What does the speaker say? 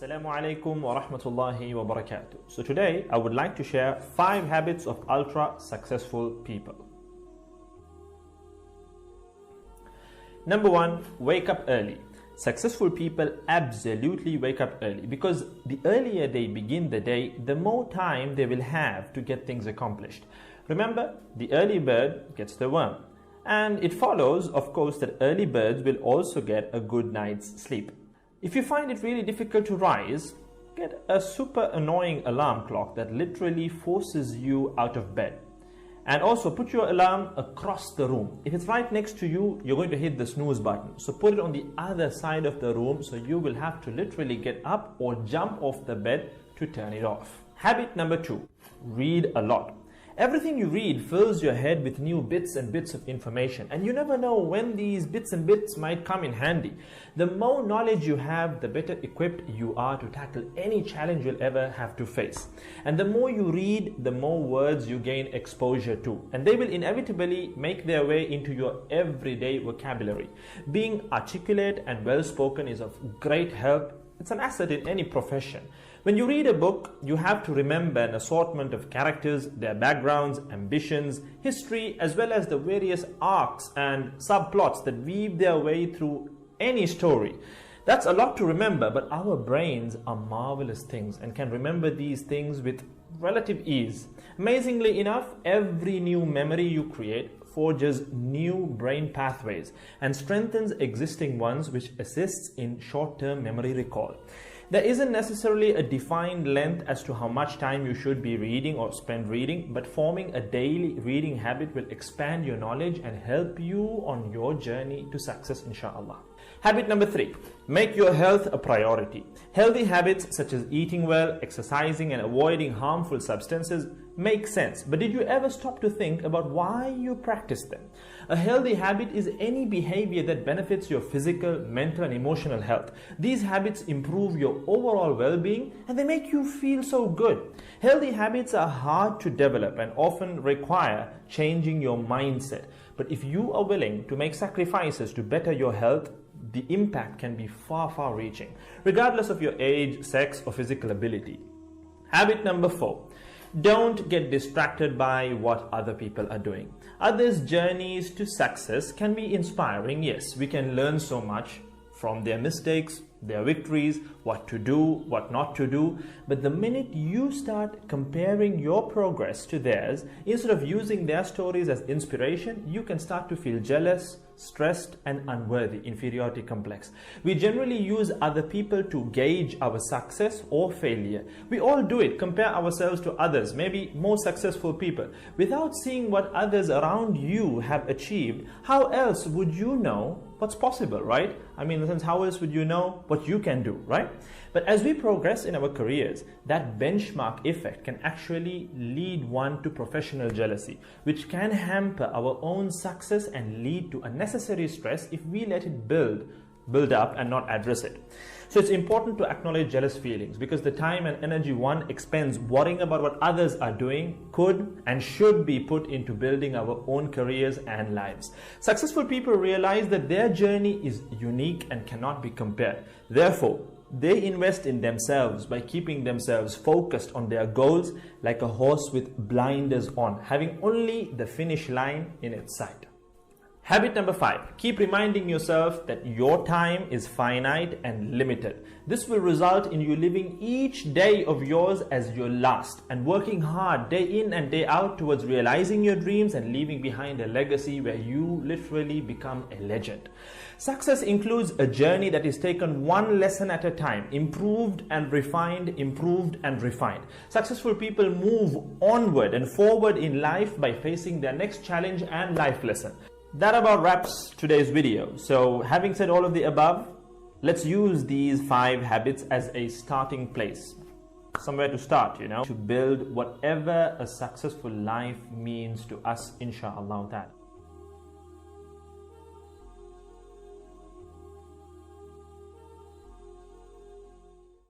Assalaamu Alaikum wa Rahmatullahi wa Barakaathuhu. So today I would like to share 5 habits of ultra successful people. Number 1, wake up early. Successful people absolutely wake up early because the earlier they begin the day, the more time they will have to get things accomplished. Remember, the early bird gets the worm. And it follows, of course, that early birds will also get a good night's sleep. If you find it really difficult to rise, get a super annoying alarm clock that literally forces you out of bed. And also put your alarm across the room. If it's right next to you, you're going to hit the snooze button. So put it on the other side of the room so you will have to literally get up or jump off the bed to turn it off. Habit number 2, read a lot. Everything you read fills your head with new bits and bits of information, and you never know when these bits and bits might come in handy. The more knowledge you have, the better equipped you are to tackle any challenge you'll ever have to face. And the more you read, the more words you gain exposure to, and they will inevitably make their way into your everyday vocabulary. Being articulate and well-spoken is of great help. It's an asset in any profession. When you read a book, you have to remember an assortment of characters, their backgrounds, ambitions, history, as well as the various arcs and subplots that weave their way through any story. That's a lot to remember, but our brains are marvelous things and can remember these things with relative ease. Amazingly enough, every new memory you create forges new brain pathways and strengthens existing ones, which assists in short-term memory recall. There isn't necessarily a defined length as to how much time you should be reading or spend reading, but forming a daily reading habit will expand your knowledge and help you on your journey to success, inshallah. Habit number 3, make your health a priority. Healthy habits such as eating well, exercising, and avoiding harmful substances make sense, but did you ever stop to think about why you practice them? A healthy habit is any behavior that benefits your physical, mental, and emotional health. These habits improve your overall well-being and they make you feel so good. Healthy habits are hard to develop and often require changing your mindset. But if you are willing to make sacrifices to better your health, the impact can be far reaching, regardless of your age, sex, or physical ability. Habit number 4. Don't get distracted by what other people are doing. Others' journeys to success can be inspiring. Yes, we can learn so much from their mistakes, their victories, what to do, what not to do. But the minute you start comparing your progress to theirs, instead of using their stories as inspiration, you can start to feel jealous, stressed, and unworthy, inferiority complex. We generally use other people to gauge our success or failure. We all do it, compare ourselves to others, maybe more successful people. Without seeing what others around you have achieved, how else would you know what's possible, right? I mean, in the sense, how else would you know what you can do, right? But as we progress in our careers, that benchmark effect can actually lead one to professional jealousy, which can hamper our own success and lead to unnecessary stress if we let it build up and not address it. So it's important to acknowledge jealous feelings because the time and energy one expends worrying about what others are doing could and should be put into building our own careers and lives. Successful people realize that their journey is unique and cannot be compared. Therefore, they invest in themselves by keeping themselves focused on their goals like a horse with blinders on, having only the finish line in its sight. Habit number 5, keep reminding yourself that your time is finite and limited. This will result in you living each day of yours as your last and working hard day in and day out towards realizing your dreams and leaving behind a legacy where you literally become a legend. Success includes a journey that is taken one lesson at a time, improved and refined, improved and refined. Successful people move onward and forward in life by facing their next challenge and life lesson. That about wraps today's video. So having said all of the above, let's use these 5 habits as a starting place. Somewhere to start, to build whatever a successful life means to us, inshallah.